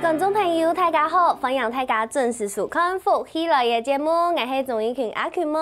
观众朋友，大家好，欢迎大家准时收看福喜来的节目，我是钟怡群阿群妹。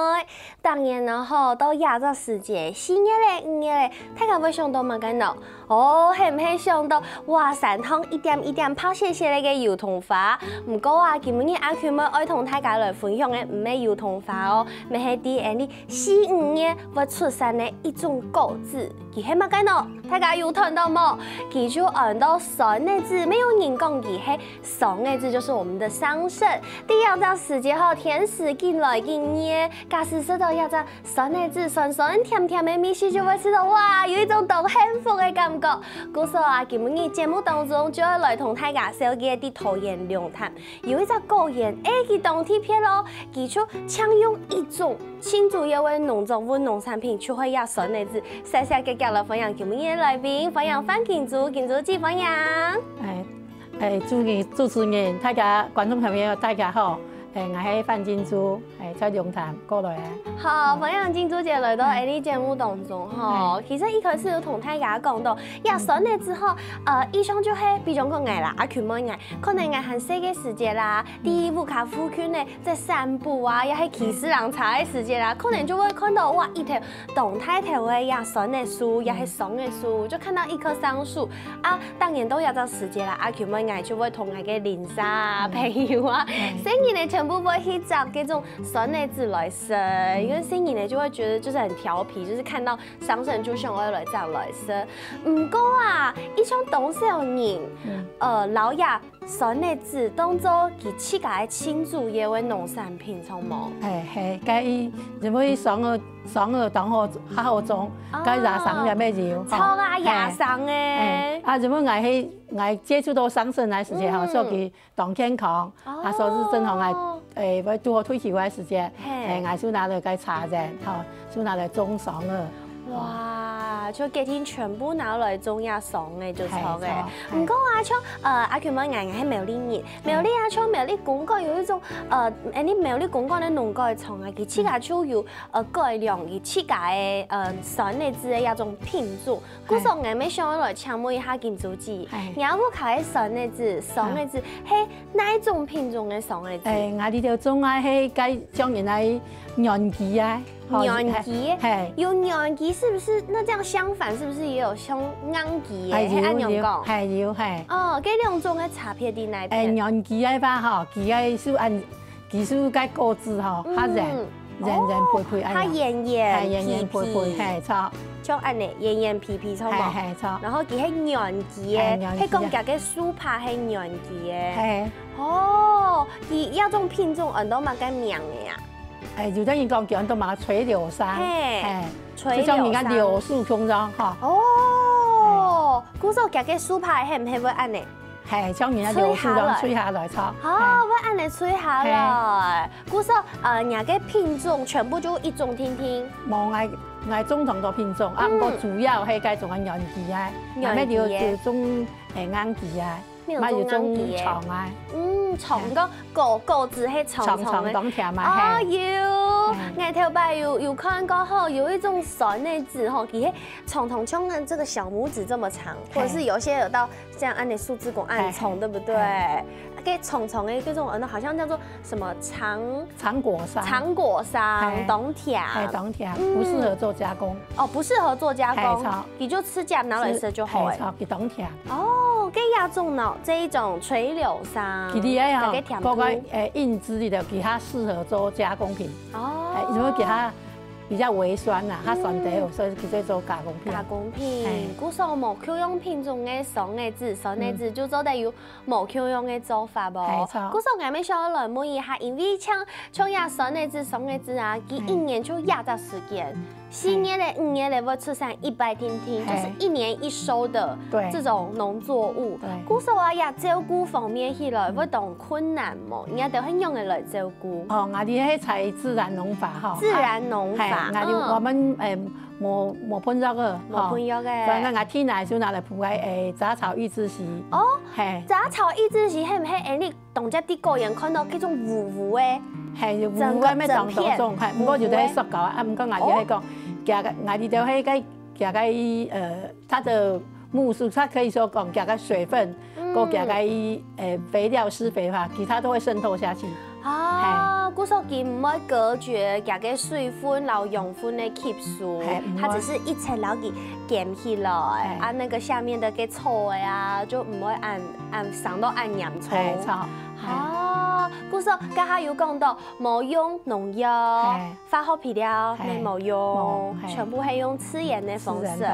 当然了吼，到亚洲时节，4月嘞、5月嘞，大家会想到乜嘢呢？哦，係唔係想到哇，山湯一點一點泡些些嘅油桐花？唔過啊，今日阿群妹愛同大家來分享嘅唔係油桐花哦，咪係啲4、5月會出產嘅一種果子，佢係乜嘢呢？大家有聽到冇？佢就按到酸嘅字，沒有人講佢係酸嘅字，就是我們的桑葚。第二個時節後，天時進來進熱，假使食到一隻酸嘅字，酸酸甜甜嘅米食，就會知道哇，有一種多幸福嘅感覺。故所啊，今日節目當中就要來同大家紹介啲桃園龍潭，有一隻果園，佢當天片咯，佢就搶用一種新竹一位農作物農產品，就會有酸嘅字，細細嘅嚟分享今日嘅來賓，分享范金珠，金珠姐分享。主持人，大家觀眾朋友大家好，我係范金珠，在龍潭過來。好，歡迎金珠姐來到呢節目當中哈。其實一開始有同大家講到，入酸嘅之後，以上就係比如講我啦，阿群妹嗌，可能係細嘅時節啦，第五卡附近呢在散步啊，又係騎士涼茶嘅時節啦，可能就會看到哇一條動態條嘅入酸嘅樹，又係松嘅樹，就看到一棵桑樹啊。當然都有咗時節啦，阿群妹嗌就會同佢嘅鄰舍啊、朋友啊，所以呢全部會去找嗰種酸嘅字來食。因為新人呢就會覺得就是很調皮，就是看到桑葚就想要來這樣來食。唔過啊，一種當小人，老爺酸嘅字當做佢自家嘅親祖嘢嘅農產品，錯冇？係，佢因為爽個當好好種，佢牙桑又咩料？錯啊，牙桑嘅。啊，因為我接觸到桑葚嘅時節後，所以當健康，啊，所以正好我做我退休嘅時節，我就拿來個茶葉，就拿來種桑了。哇！就幾天全部拿來種一爽嘅就錯嘅。唔過啊，像阿群妹嗌係苗栗人，苗栗啊，像苗栗公館有一種啲苗栗公館嘅農改場啊，佢自家就有改良佢自家嘅酸嘅字嘅一種品種。故所我咪想來請問一下金珠姐，雅虎卡嘅酸嘅字係哪一種品種嘅酸嘅字？我哋條種啊係計將原來楊枝啊。楊枝，有楊枝是不是？那這樣相反，是不是也有像罌枝嘅？係按樣講，係有係。哦，嗰兩種嘅差別喺哪邊？楊枝嘅話吼，佢係屬按技術嘅果子吼，較圓培培按。它圓培培，係錯。像按呢圓皮皮錯冇？係錯。然後佢係楊枝嘅，係講夾嘅樹帕係楊枝嘅。係。哦，佢一種品種按到乜嘅名嘅呀？有啲人講叫都嘛垂柳杉，就像人家柳樹胸裝哈。哦，古時候夾嘅樹派係唔係會按呢？係，像人家柳樹裝吹下來炒。哦，會按嚟吹下來。古時候人嘅品種全部就一種聽聽。冇嗌種同多品種，啊，不過主要係介種嘅楊枝啊，咩叫種罌枝啊？咪要種長啊？長個果子係長長嘅。哦，有，我頭擺有看過吼，有一種酸嘅字吼，佢係長長像按這個小拇指這麼長，或者是有些有到像按你樹枝公按蟲，對不對？給長長嘅嗰種，好像叫做什麼長果桑，冬條，冬條，不適合做加工。哦，不適合做加工，你就吃夾拿來食就好誒。係冬條。哦，給亞種呢，這一種垂柳桑，包括印之類的，給它適合做加工品。哦，因為給它比較微酸啦，它酸啲，所以佢在做加工品。加工品，古時候無口用品種嘅酸嘅字，就做得有無口用嘅做法噃。古時候我咪想來問一下，因為像呀酸嘅字啊，佢一年就壓咗時間。4月嘞、5月嘞會出產100斤，就是1年1收的這種農作物。古時候啊，呀照顧方面起來會當困難冇，人家都很用嘅來照顧。哦，我哋係採自然農法哈。自然農法。法。我们冇喷药个，冇喷药嘅。反正我天来就拿来铺杂草抑制时。哦，杂草抑制时，系唔系？你动只啲个人看到嗰种糊糊嘅，系糊嘅咩当到种，系唔过就喺塑胶啊，唔过我就喺讲，我哋就喺个它的目数，它可以说讲加个水分，过加个肥料施肥法，其他都会渗透下去。啊，古说佢唔可以隔绝加个水分、然后养分的吸收，它只是一层然后给减起来，啊那个下面的给臭的呀，就唔会按上到按洋葱。啊，古说家下有讲到冇用农药、化学肥料，你冇用，全部系用自然的方式。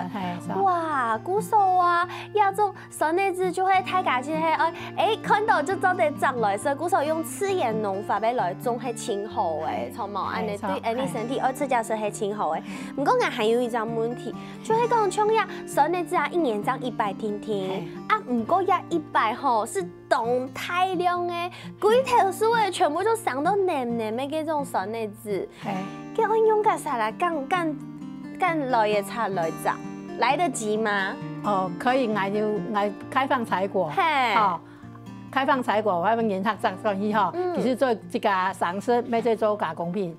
哇，古说啊，亚种酸内子就会太家去系，看到就走得长来，所以古说用自然农法来种系清好诶，错冇？安尼对你身体吃加是系清好诶。不过我还有一张问题，就是讲像呀酸内子啊，一年长100天天啊，不过呀100吼是动太量诶。规条树诶，全部都上到黏黏的嗰种酸内子，叫我用个啥来干来也差来长，来得及吗？哦，可以，我开放采果，好，开放采果，我们研发这个以后，其实做这个上市，要做做加工品，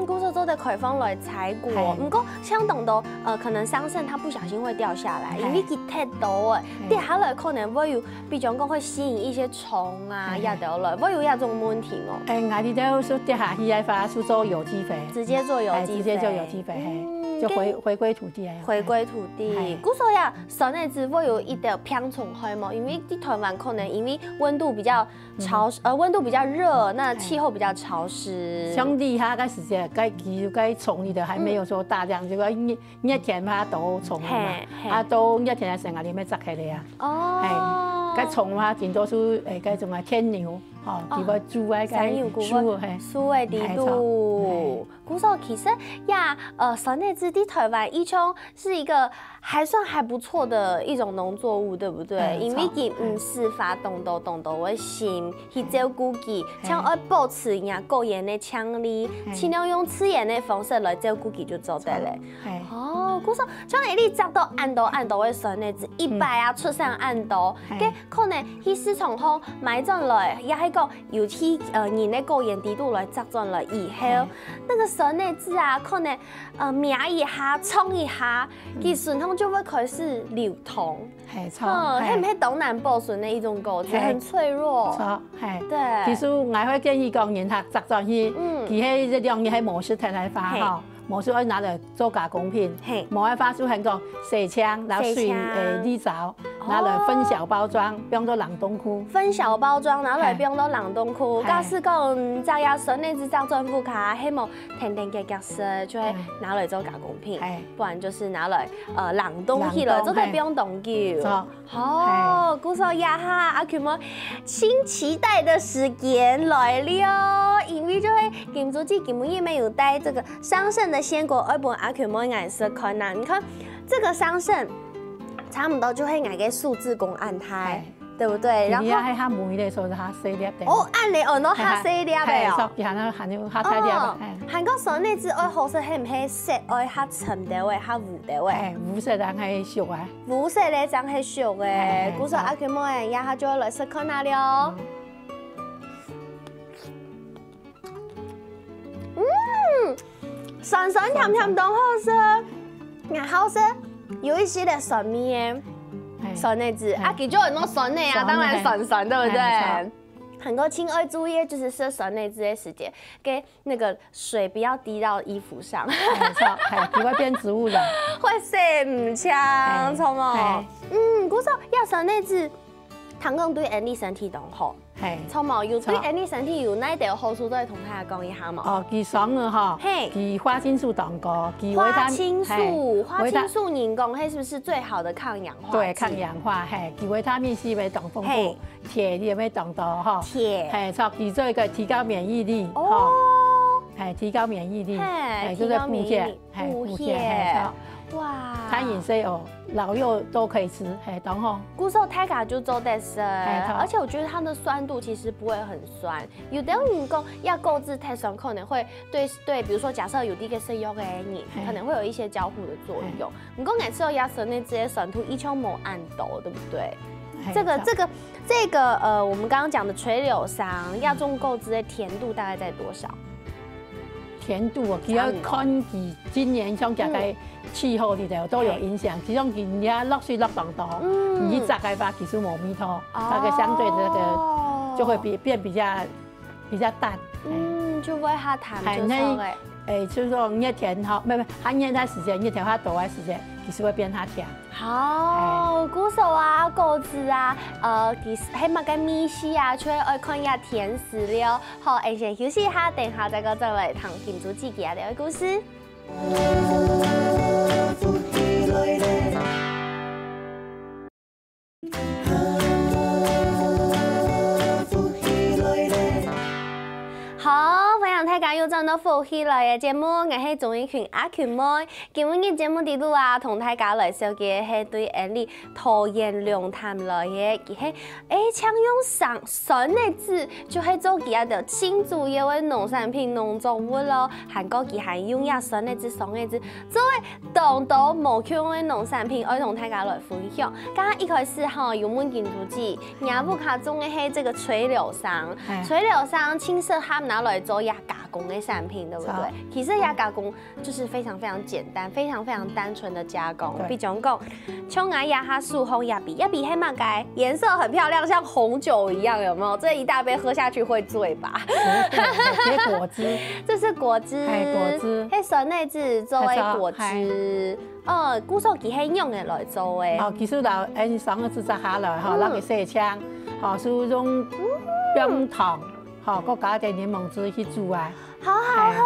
古时做的开放来采果，不过像等到可能桑葚它不小心会掉下来，因为它太多诶，掉下来可能会有，比方讲会吸引一些虫啊，压掉了，会有这种问题哦。我哋都说掉下去，发出做有机肥，直接做有机肥，直接做有机肥，就回归土地。回归土地。古说呀，酸内子会有一点偏虫害嘛，因为在台湾可能因为温度比较潮湿，温度比较热，那气候比较潮湿。像厉害个时间。该虫的还没有说大量，就个热天它都虫嘛，啊都热天的时候里面摘起来啊。哦。该虫嘛，真多数该种啊天牛，吼，几个猪啊，该苏的地度。古时候其实呀，酸内子在台湾以前是一个还不错的一种农作物，对不对？因为佢唔是发动到的心去照顾佢，像要保持呀个人的强力，尽量用自然的方式来照顾佢就做得嘞。哦，古时候像你摘到按度的酸内子100啊出上按度，嘅可能去市场后买转来，也系讲有去人的个人地度来摘转来以后，那个酸内子啊，可能灭一下、冲一下，其顺通就会开始流通。係唔係东南保顺的一种果子，很脆弱。錯，对。其實我會建議講，研學摘轉去，佢喺這兩年喺模式睇睇花吼。魔术要拿来做加工品，魔法术很讲洗枪，然后水沥糟，拿来分小包装，比方说冷冻库。分小包装，拿来比方说冷冻库。假使讲摘呀酸内子摘专副卡，希望甜甜格色，就会拿来做加工品，不然就是拿来冷冻起来，做得不用冻久。好，古说呀哈，阿群们，新期待的时间来了，因为就会今朝子今日没有带这个桑葚的鲜果，而本阿群们颜色看呐，你看这个桑葚，差不多就会挨个数字公按胎。对不对？然后还它梅的时候，它细粒的。哦，按你按到它细粒的哦。係，含有它太粒的。韓國酸內子愛好食係唔係色愛較沉啲位，較糊啲位？糊色但係熟啊。糊色咧真係熟嘅。古時候阿佢冇人也下咗來食看下了。酸酸甜甜都好食，也好食，有一些的酸味。酸内子啊，佢就很多酸内啊，當然酸，對不對？很多親愛注意，就是吃酸內子的時間，給那個水不要滴到衣服上，係會變植物人，會洗唔清，錯冇？古時候要酸內子，糖講對人哋身體都好。錯冇？有對人哋身體有哪一條好處，都係同大家講一下嘛。哦，佢爽啊哈，佢花青素當高，花青素人講，係是不是最好的抗氧化？對，抗氧化，佢維他命 C 會當豐富，鐵你有冇當到哈？鐵，錯，佢做一個提高免疫力，哦，提高免疫力，提高免疫力，補血。哇，餐饮是有老幼都可以吃，嘿，懂吼？古时候太家就做得生，而且我觉得它的酸度其实不会很酸。有的人讲要购置太酸，可能会对，比如说假设有这个食用的人，可能会有一些交互的作用。不过每次要压酸的这些酸度一腔某按斗，对不对？这个我们刚刚讲的垂柳桑亚种购置的甜度大概在多少？甜度哦，其实看其今年像大概气候里头都有影响。其中今年落水落当多，你炸开发其实冇米头，那个相对这个就会变比较淡。就会它淡就少诶。就是说热天哈，不，它热的时间，热天它多的时间，其实会变它甜。好，鼓手啊，果子啊，其实还嘛个米线啊，却爱看一下甜食了。好，先休息一下，等下再个再来谈金珠自己的故事。好，欢迎大家又转到福喜来的节目，我是综艺群阿群妹。今日嘅节目底度啊，同大家来小嘅係對你桃園龍潭來嘅，佢係搶用酸的字，就係做其他的新竹嘅位農產品農作物咯，韓國佢係用呀酸的字、酸的字，作為當到無窮嘅農產品，我同大家來分享。剛剛一開始哈，有問金主記，亞布卡中嘅係這個垂柳桑，垂柳桑青色他們拿來做呀加工的產品，對不對？其實呀加工就是非常非常簡單、非常非常單純的加工。比如講，像我呀哈素紅呀比黑馬該顏色很漂亮，像紅酒一樣，有沒有？這一大杯喝下去會醉吧？這果汁，這是果汁，果汁，係酸內汁作為果汁。古時候佢係用嘅來做嘅。哦，其實就上個製作下來，吼，那個細槍，吼，是用冰糖。好，佮加點檸檬汁去煮啊，好好喝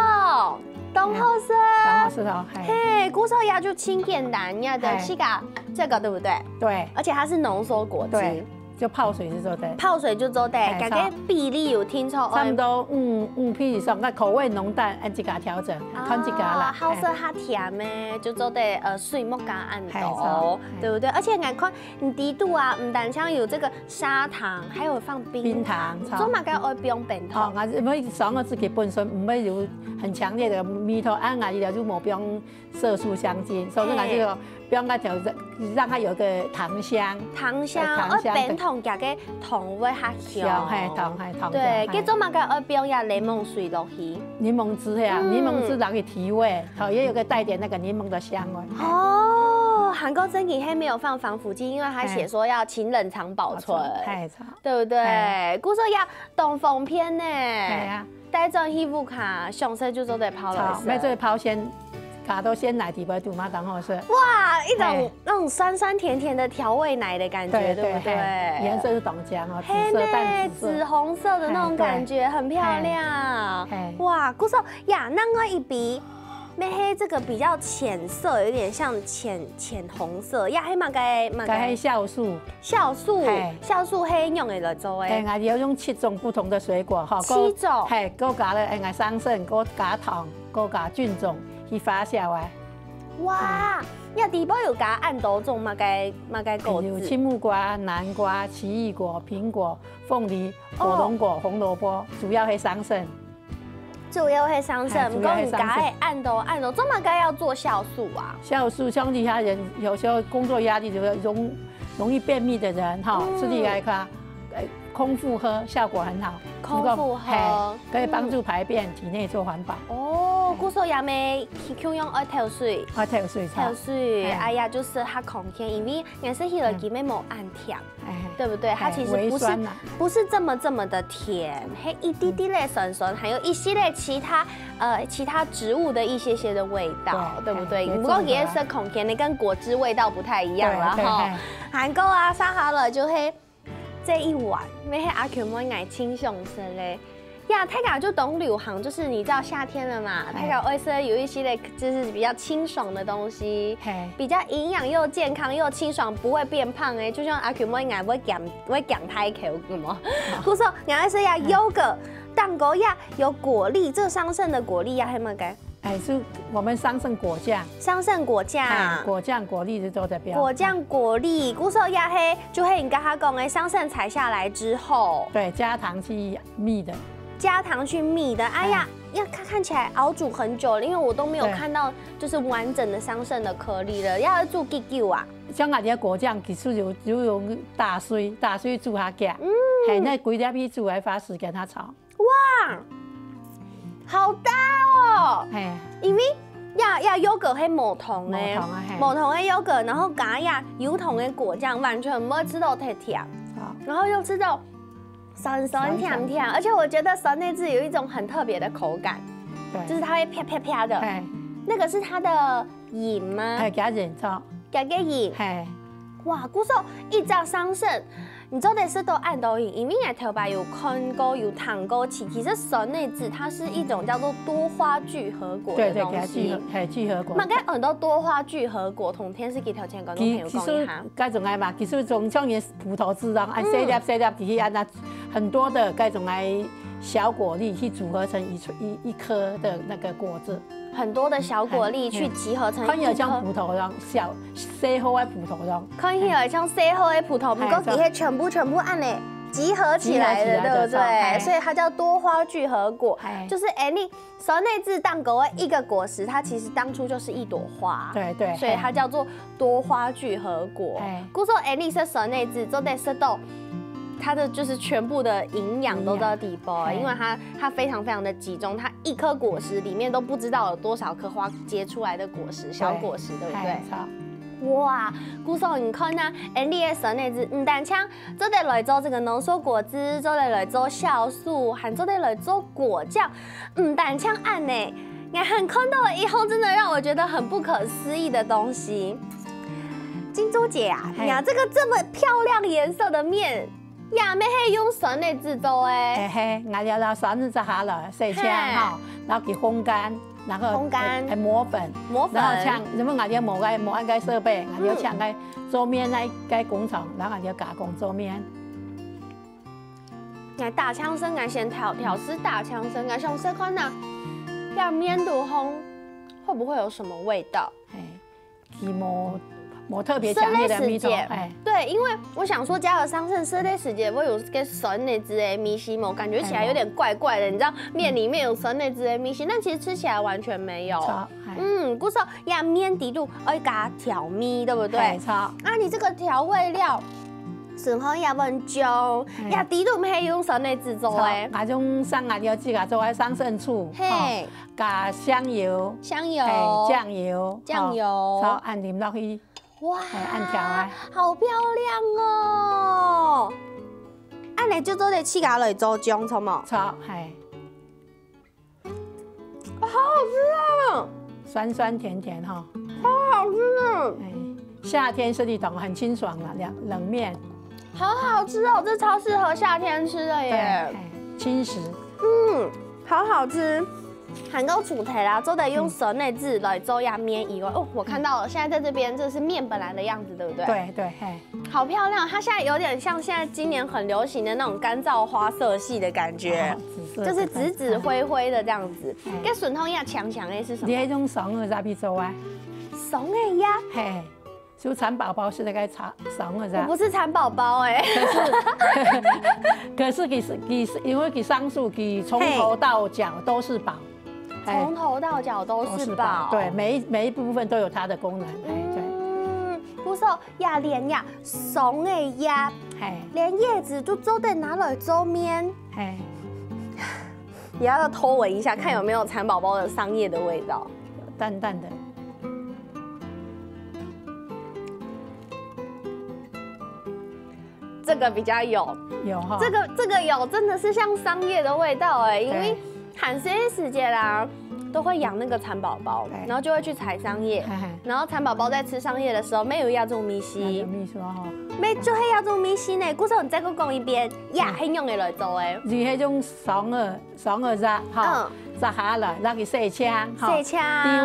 哦，東後生，東後生哦，嘿，古時候呀就清簡單呀的，是噶，這個對不對？對，而且它是濃縮果汁。就泡水去做的，泡水就做的，大概比例有聽錯？差不多5以上，那口味濃淡按自家調整，看自家啦。好色它甜咩，就做的水木加按豆，對不對？而且我看你底度啊，唔單像有這個砂糖，還有放冰糖，做嘛該愛冰冰糖。我們上個自己本身唔會有很強烈的味道，按我哋就冇冰色素香精，所以我就冰個調整，讓它有個糖香。糖香，冰糖加個糖味較香。糖。對，佮做嘛個愛冰呀檸檬水落去。檸檬汁呀，檸檬汁讓它提味，好也有個帶點那個檸檬的香味。哦，韓國真嘅係沒有放防腐劑，因為它寫說要請冷藏保存，對不對？古時候要凍封片呢。係啊。帶轉衣服卡，上色就做得泡來色。沒做泡先。加到鮮奶底部煮嘛，當好是。哇，一種那種酸酸甜甜的調味奶的感覺，對不對？顏色是凍漿哦，紫色淡紫紅色的那種感覺，很漂亮。哇，古時候呀，那個一筆，咩黑這個比較淺色，有點像淺紅色呀，黑嘛該酵素，酵素黑用的來做誒。我有用7種不同的水果哈，7種，係，佮加咧誒桑葚，佮加糖，佮加菌種。去發酵啊！哇，呀，底部有加按多種嘛該果子，有青木瓜、南瓜、奇異果、蘋果、鳳梨、火龍果、紅蘿蔔，主要係桑葚。主要係桑葚，唔講你加係按多，這麼該要做酵素啊？酵素像其他人有時候工作壓力就容易便秘的人哈，吃起來看空腹喝效果很好。空腹喝可以幫助排便，體內做環保。哦，古時候也沒用愛調水，調水，哎呀，就適合空天，因為顏色起來基本冇按甜，對不對？它其實不是這麼的甜，還一滴滴的酸酸，還有一系列其他植物的一些的味道，對不對？不過顏色空天的跟果汁味道不太一樣了哈。韓國啊，上好了就係。這一碗，咩係阿強妹愛清爽色嘞呀？泰嘎就懂流行，就是你知道夏天了嘛，泰嘎會說有一些的，就是比較清爽的東西，比較營養又健康又清爽，不會變胖哎。就像阿強妹愛會減太口咁嘛。古時候愛說呀優格。蛋糕呀有果粒，这个桑葚的果粒呀，还有没有？哎，是我们桑葚果酱，桑葚果酱，果酱果粒是做的标。果酱果粒，古时候呀嘿，就嘿你跟他讲哎，桑葚采下来之后，对，加糖去蜜的，加糖去蜜的。哎呀，要看起来熬煮很久了，因为我都没有看到就是完整的桑葚的颗粒了，要煮几久啊？像我哋果酱其实就用大水煮下嘅，系那几粒米煮来花时间它炒。哇，好大哦！哎，因为呀优格係無糖嘅，無糖嘅優格，然後加呀有糖嘅果醬，完全唔會吃到太甜，然後又吃到酸酸甜甜，而且我覺得酸內汁有一種很特別的口感，就是它會啪啪啪的。那個是它的鹽嗎？係加鹽炒，加鹽。係。哇，古時候一隻桑葚。你知道的是都按到因为我头发有看过有糖过，其实酸内汁它是一种叫做多花聚合果的东西，系聚合果。嘛，咁很多多花聚合果，同天是几条前观众朋友讲一下。该种爱嘛，其实种像你葡萄汁啊，按细粒底去按那很多的该种爱小果粒去组合成一颗的那个果子。很多的小果粒去集合成一颗，看起来像葡萄样，小细好的葡萄样，看起来像细好的葡萄，不过这些全部按嘞集合起来的，对不对？所以它叫多花聚合果，就是你酸内汁蛋糕的一个果实，它其实当初就是一朵花，对，所以它叫做多花聚合果。故说你是酸内汁，做得吃到。它的就是全部的营养都到底部，因为它非常非常的集中，它一颗果实里面都不知道有多少颗花结出来的果实，小果实，对不对？哇，古嫂你看呐，你的酸内汁唔单枪做得来做这个浓缩果汁，做得来做酵素，还做得来做果酱，唔单枪按呢，我很看到了以后，真的让我觉得很不可思议的东西。金珠姐啊，你看这个这么漂亮颜色的面。呀，咩係用酸嚟製作嘅？我要拿酸子下來曬青哈，然後給烘乾，然後磨粉，然後搶，因為我要磨按個設備，我要搶個做麵個工廠，然後我要加工做麵。大槍身，我先調絲大槍身，我想試看呐，呀麵都烘，會不會有什麼味道？冇特別強烈的味道，对，因为我想说加了桑葚色类时节，我有个酸内汁的米西某，感觉起来有点怪怪的。你知道面里面有酸内汁的米西，但其实吃起来完全没有。古时候呀面底度要加调米，对不对？啊，你这个调味料。顺好也文酱，呀底度唔系用酸内汁做的，那种桑芽料自家做的桑葚醋，加香油，酱油，炒按淋落去。哇，按条啊，好漂亮哦！按你就做啲起家来做酱，错冇？错，系。好好吃啊！酸酸甜甜哈，好好吃啊！夏天吃的懂很清爽了，冷面。好好吃哦，这超适合夏天吃的耶，轻食。好好吃。韩国主题啦，都得用酸内汁来做呀面以外，哦，我看到了，现在在这边这是面本来的样子，对不对？对，好漂亮，它现在有点像现在今年很流行的那种干燥花色系的感觉，就是紫灰灰的这样子。跟笋通一样强的是什么？你那种松耳咋比做啊？松耳呀？嘿。就蚕宝宝是那个松耳我不是蚕宝宝哎，可是因为给桑树给从头到脚都是宝，从头到脚都是宝，对，每一部分都有它的功能，对。不是呀，连呀松的呀，连叶子都得拿来做面，也要偷闻一下，看有没有蚕宝宝的桑叶的味道，淡淡的。这个比较有哈，这个有，真的是像桑叶的味道哎，因为韩式世界啦都会养那个蚕宝宝，然后就会去采桑叶，然后蚕宝宝在吃桑叶的时候，没有亚洲米西，没就黑亚洲米西呢。故事你再讲一遍，呀，很用的来做诶，是那种松耳渣，炸下来，然后去晒青，低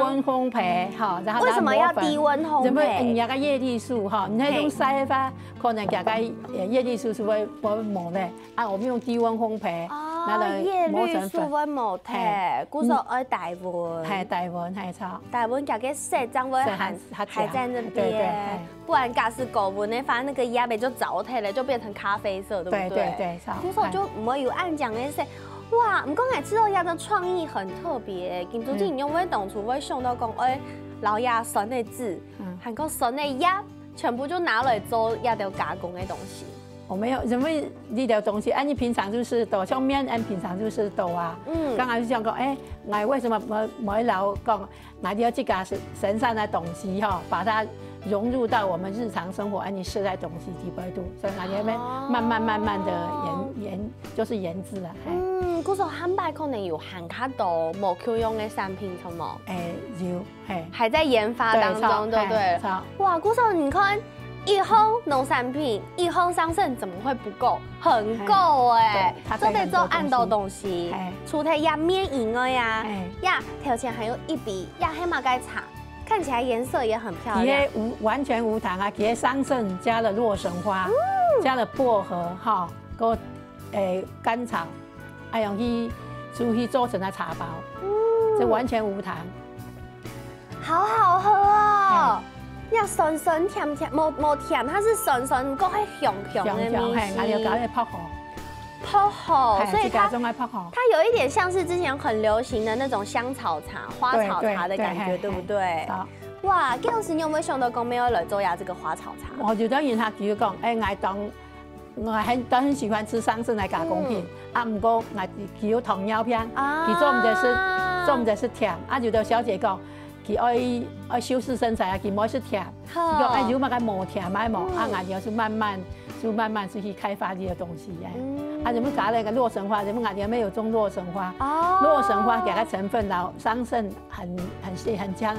温烘焙，然后为什么要低温烘焙？因为那个叶绿素哈，你那种晒法可能加个叶绿素是会磨的，啊，我们用低温烘焙，那个叶磨成粉。绿素温冇睇，古说爱台湾，台湾系错。台湾加个色脏会还在那边，不然假是狗纹的，反正那个鸭尾就糟蹋了，就变成咖啡色，对不对？对，错。古说就唔会有暗讲的色。哇，唔讲爱吃肉鸭的创意很特别，金主你用会当初会想到讲，老鸭酸的籽，还有酸的鸭，全部就拿来做鸭条加工的东西。我没有什么这条东西，你平常就是豆，像面，平常就是豆啊。刚才就讲讲，我为什么没老讲，我要这个神圣的东西哈，把它融入到我们日常生活，你吃的东西几百度，所以我要慢慢的就是研制了。古时候汉拜可能有含卡多无 Q 用的产品，什么？有，还在研发当中，对不对？哇，古时候你看。一箱农产品，一箱桑葚怎么会不够？很够哎！这得做按豆东西，除了压面银了呀，呀，条前还有一笔呀黑马盖茶，看起来颜色也很漂亮。完全无糖啊，给桑葚加了洛神花，加了薄荷哈，个甘草，用去做成的茶包，这完全无糖，好好喝哦。呀，酸酸甜甜，冇甜，它是酸酸，不过係香香的味道。我要搞啲泡好，泡好，所以它有一点像是之前很流行的那种香草茶、花草茶的感觉，对不对？哇，嗰時你有冇想到講沒有來做呀？這個花草茶？我就當然他叫講，我很喜歡吃桑葚的加工品，唔過我叫糖尿片，佢做唔就是甜，就對小姐講。佢愛修飾身材啊，佢唔愛食甜，佢講如果佢冇甜買冇，我要是慢慢去開發這個東西呀。你們搞那個洛神花，你們裡面有種洛神花，洛神花給它成分然後桑葚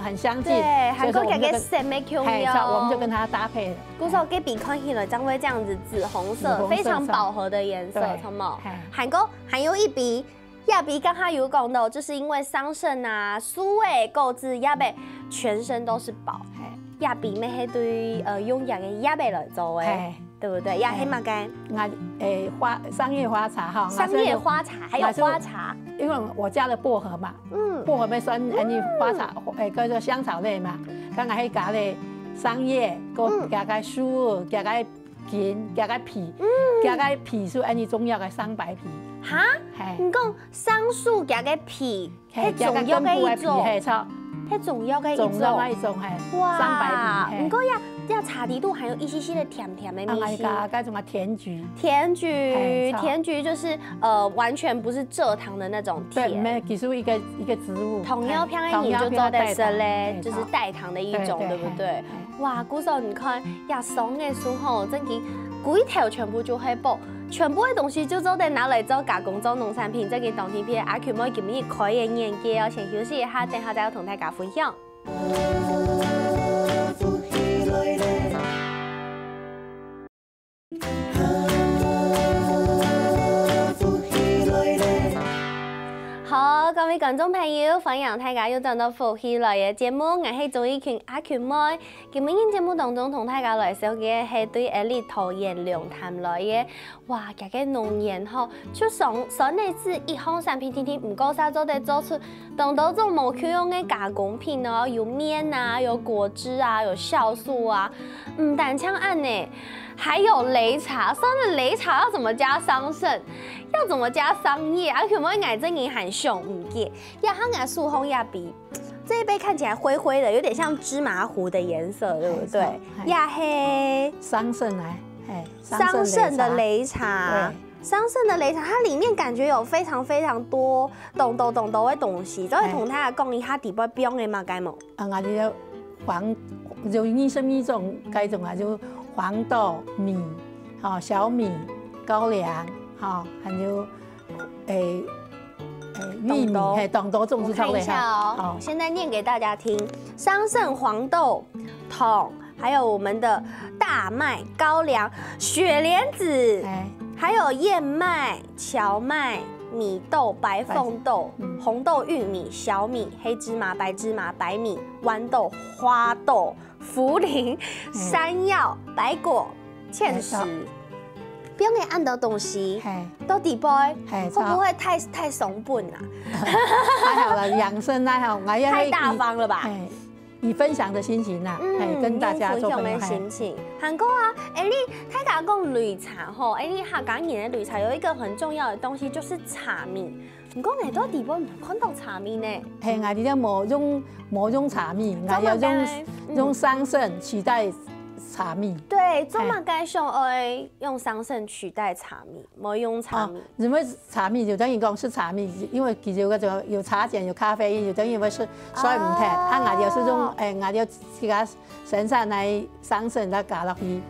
很相近，對，韓國給個什麼 Q 油，我們就跟它搭配。古時候給比看起來將會這樣子紫紅色，非常飽和的顏色，同冇？韓國還有一筆。亞比剛剛有講到，就是因為桑葚啊、蘇味、購置亞比全身都是寶。亞比咩係對用亞嘅亞比來做誒，對不對？亞係乜嘅？商業花茶哈。商業花茶還有花茶，因為我加了薄荷嘛，薄荷咪算花茶叫做香草類嘛。剛才係加咧桑葉，加個蘇，加個根，加個皮，加個皮是中藥嘅桑白皮。哈？你講桑樹加個皮，係中藥嘅一種，係中藥嘅一種，哇！你講要茶底度含有一些些的甜甜的味道。加種甜菊。甜菊就是完全不是蔗糖的那種甜。對，其實一個植物。糖尿片的你就做的是咧，就是代糖的一種，對不對？哇！古時候你看呀，松嘅時候真係幾條全部就係補。全部的東西就做得拿來做加工做農產品，這個當天片阿 Q 妹今日可以研究哦，先休息一下，等下再同大家分享。好，各位觀眾朋友，歡迎大家又轉到福氣來嘅節目，我係綜藝群阿權妹。今日節目當中同大家來紹嘅係對下日桃園龍潭來嘅，哇，這個農園吼，就上嚟自一項產品，天天唔夠曬，就得做出當到種無 Q 用嘅加工品哦，有麵啊，有果汁啊，有酵素啊，唔單槍案呢。還有擂茶，說的擂茶要怎麼加桑葚，要怎麼加桑葉，而且我愛這銀很熊唔嘅，呀，它愛素紅呀比這一杯看起來灰灰的，有點像芝麻糊的顏色，對不對？呀嘿，桑葚桑葚的擂茶，桑葚的擂茶，它裡面感覺有非常非常多懂的東西，所以同大家講一下底部標嘅嘛，該冇？我哋就你什麼種該種啊就。黃豆、米、小米、高粱，還有玉米，懂多種植出來哈。現在念給大家聽：桑葚、黃豆、桶，還有我們的大麥、高粱、雪蓮子，還有燕麥、蕎麥、米豆、白鳳豆、紅豆、玉米、小米、黑芝麻、白芝麻、白米、豌豆、花豆。茯苓、山藥、白果、芡實，不用给按到东西，都底杯，会不会太怂笨啊？还好了，养生还好，太大方了吧？以分享的心情呐，跟大家做朋友。分享的心情。韩国啊，你他讲讲绿茶吼，你哈讲你的绿茶有一个很重要的东西就是茶米。唔讲你到底部唔看到茶米呢？係我哋咧冇用茶米，我要用桑葚取代茶米。对，中马该上爱用桑葚取代茶米，冇用茶米。因为茶米就等于讲是茶米，因为其实嗰種有茶鹼有咖啡因，就等於是所以唔聽。我哋是用我哋自家生產嚟桑葚嚟加落去，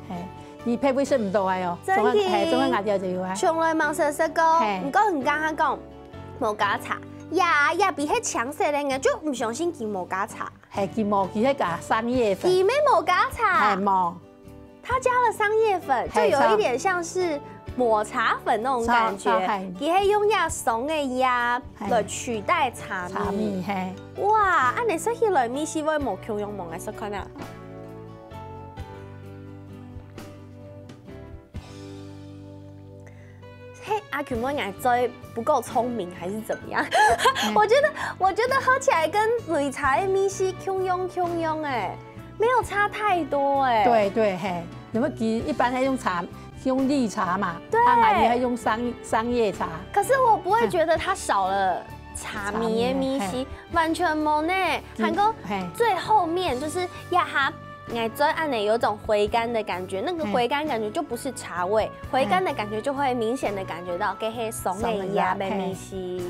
伊配味是唔多嘅哦。真嘅，總嘅我哋就要啊。從來冇食食過，唔講唔講講。冇加茶，也比迄強勢咧，我就唔相信佢冇加茶。係佢冇，佢係加桑葉粉。佢冇加茶。係冇。他加了桑葉粉，就有一點像是抹茶粉那種感覺。佢係用呀慫嘅葉來取代茶米。茶米係。哇！按你說起來米是會冇強用冇嘅食看啊。阿權妹眼嘴不夠聰明還是怎麼樣？我覺得喝起來跟綠茶的米是共用哎，沒有差太多哎。對嘿，因為一般係用綠茶嘛，對，我哋係用桑葉茶。可是我不會覺得它少了茶米的米是完全冇呢。韓國最後面就是呀哈。眼嘴按呢有種回甘的感覺，那個回甘感覺就不是茶味，回甘的感覺就會明顯的感覺到嘅係慫嘅葉嘅米絲。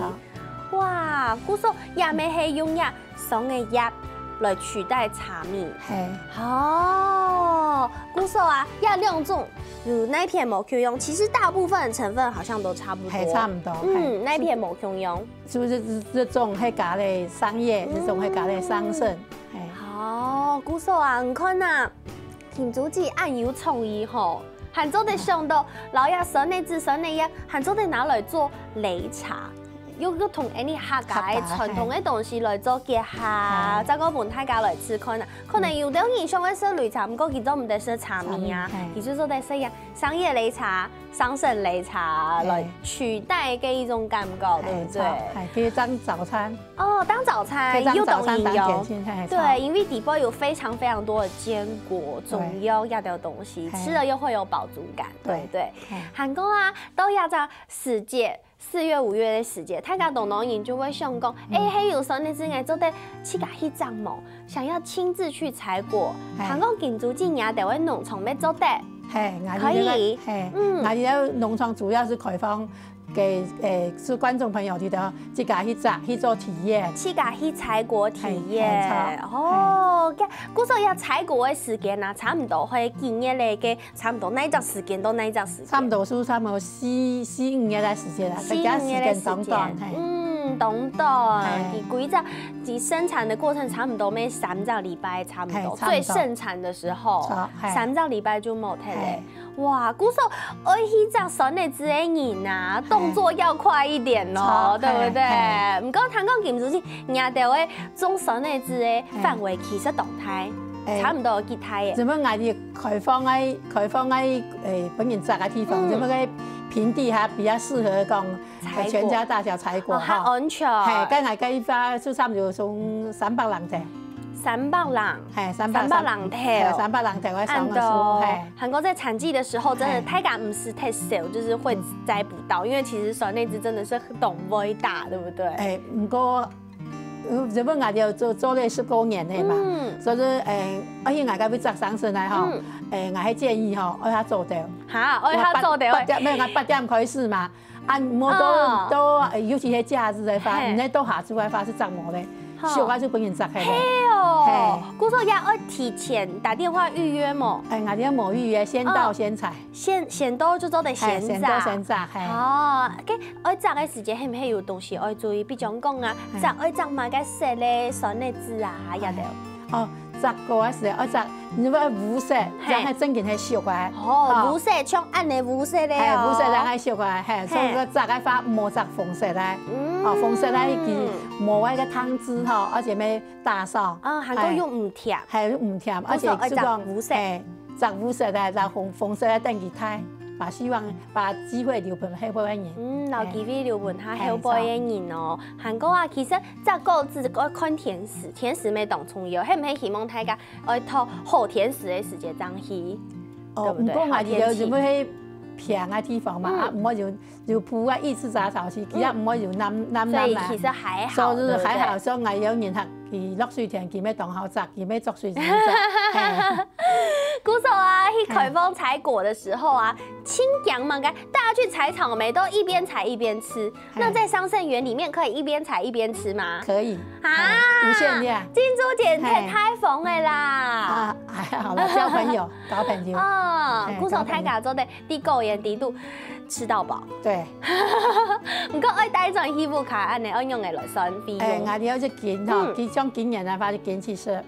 哇，古說葉咪係用呀慫嘅葉來取代茶米。哦，古說啊，要兩種，那片冇 Q 用，其實大部分的成分好像都差不多。差唔多。那片冇 Q 用。是不是這種係加咧桑葉，這種係加咧桑葚？哦，古說啊，唔看啊，田祖記按油蔥伊吼，韓州的上到老亞省內至省內呀，韓州的拿來做擂茶，用個同any客家的傳統的東西來做結合，再個問大家來吃看啊。可能有啲人想要食擂茶，唔過佢都唔得食茶米啊，其實都得食呀桑葉擂茶、桑葚擂茶來取代嘅一種感覺，對不對？可以當早餐。哦，當早餐又懂營養，對，因為底部有非常多的堅果、中藥一條東西，吃了又會有飽足感，對不對？韓國啊，都要在4月、5月的時節，大家動腦人就會想講，嘿，有時候你只愛做得去甲去摘毛，想要親自去採果，韓國建築今年就會農場要做得，可以，我哋農場主要是開放。給是觀眾朋友哋的自己去摘去做體驗，自己去採果體驗。哦，古時候要採果的時間啊，差唔多會幾日嚟嘅，差唔多哪一隻時間到哪一隻時間？差唔多4、5日嘅時間啦，大家時間短。短，你生產的過程差唔多每3個禮拜，差唔多最盛產的時候，3個禮拜就冇睇咧。哇，古時候愛去摘筍的之類人啊，動作要快一點哦，對不對？唔過談講建築師，人哋會種筍的之類範圍其實動態，差唔多幾態嘅。怎麼我哋開放喺本人摘嘅地方，怎麼個平地還比較適合講全家大小採果，還安全。係，跟係計法就差唔多從300人隻。300人，係300人頭，300人頭會上個樹。韓國在產季的時候，真的太趕唔是太少，就是會摘不到，因為其實筍那隻真的是動味大，對不對？唔過，日本我哋做了10多年的嘛，所以而且我家要摘桑葚來吼，我係建議吼，愛他做到。嚇，愛他做到。8點開始嘛，冇都尤其係假日嘅話，唔係都下晝嘅話是摘冇咧。小孩就本人摘開。嘿哦，古時候要提前打電話預約麼？我哋冇預約，先到先採。先到就做得先摘。先摘。哦，愛摘嘅時間係唔係有東西愛注意？比如講啊，愛摘埋嘅色咧、筍嘅籽啊，一條。哦，摘過嘅時候，我摘如果無色，然後整件係熟嘅。哦，無色像按呢無色咧。係無色，然後熟嘅，所以個摘嘅花冇摘紅色咧。紅色咧，佢冇嗰個湯汁嗬，而且咩大sau。韓國用唔甜。係唔甜，而且就講摘無色嘅，然後紅色咧等佢睇。把希望、把机会留俾后辈的人。留机会留俾后辈的人哦。韩国啊，其实早购自爱看甜食，甜食没当重要，迄唔系希望大家爱讨好甜食的时间张去，对不对？不过我哋就要去平的地方嘛，啊，唔好就铺啊一次杂草去，其他唔好就南所以其实还好，所以还好，所以我有人客去落水田，佢要当好摘，佢要作水田。鼓手啊，去采风采果的时候啊，清凉嘛，大家去采草莓都一边采一边吃。那在桑葚园里面可以一边采一边吃吗？可以啊，无限量。金珠姐太疯了啦！啊，还好了，交朋友，搞朋友。哦，鼓手太假做的低购盐低度。吃到饱，对。不过爱带转衣服卡安尼，爱用的来算费用。我哋有一件吼，其中今年啊，发一件7色。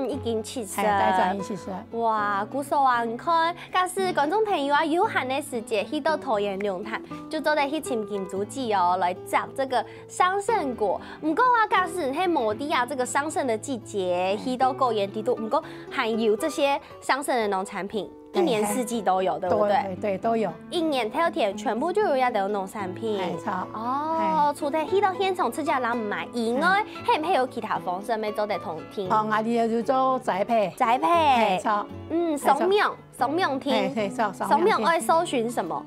一件7色。带转7色。哇，鼓手啊，你看，假使观众朋友啊，有闲的时节去到桃园龙潭，就做得去亲近足迹哦，来摘这个桑葚果。不过啊，假使喺某地啊这个桑葚的季节，去到购盐地度，不过含有这些桑葚的农产品。一年四季都有，对不对？对，都有。一年挑天全部就有呀，都有农产品。没错。哦，除了去到现场吃家人唔买以外，还唔还有其他方式没做得同听？哦，我哋就做栽培。栽培。没错。松苗厅。对，松苗爱搜寻什么？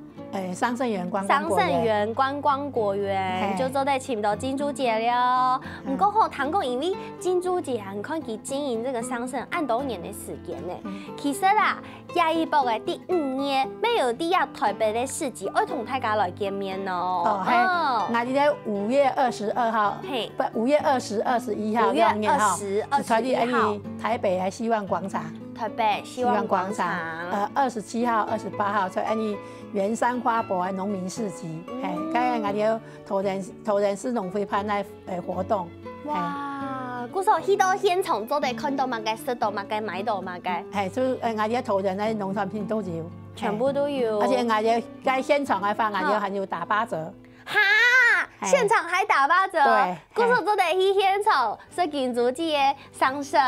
桑葚园观光果园就做在请到金珠姐了。不过好，谈过因为金珠姐很看佢经营这个桑葚按多年的时间呢。其实啦，亚一部的第5年，没有第亚台北的市集，爱同大家来见面哦。我哋在5月22号，不，5月20、21号，5月20、21号，台北的希望广场。台北希望广场，27号、28号在安尼圆山花博的农民市集，今日我哋有桃园市农会拍那活动。哇，鼓手去到现场做得看到嘛嘅，食到嘛嘅，買到嘛嘅。就我哋桃园的农产品都有，全部都有。而且我哋在现场嘅話，我哋還有打8折。哈！现场还打8折，对，鼓手做的去现场是金竹记的桑葚，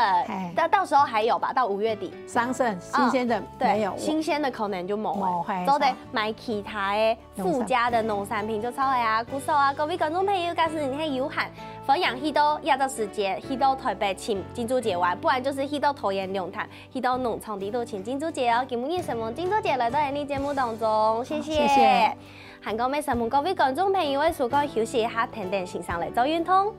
到时候还有吧，到5月底。桑葚新鲜的没有，新鲜的可能就冇，都得买其他的附加的农产品就超呀。鼓手啊，各位观众朋友，假使你很有闲，分享去到亚洲时间，去到台北请金竹节玩，不然就是去到桃园龙潭，去到农场地度请金竹节哦。今日什么金竹节来到你节目当中，谢谢。韩国美食们各位观众朋友，我哋时间休息一下，停停欣赏嚟做运动。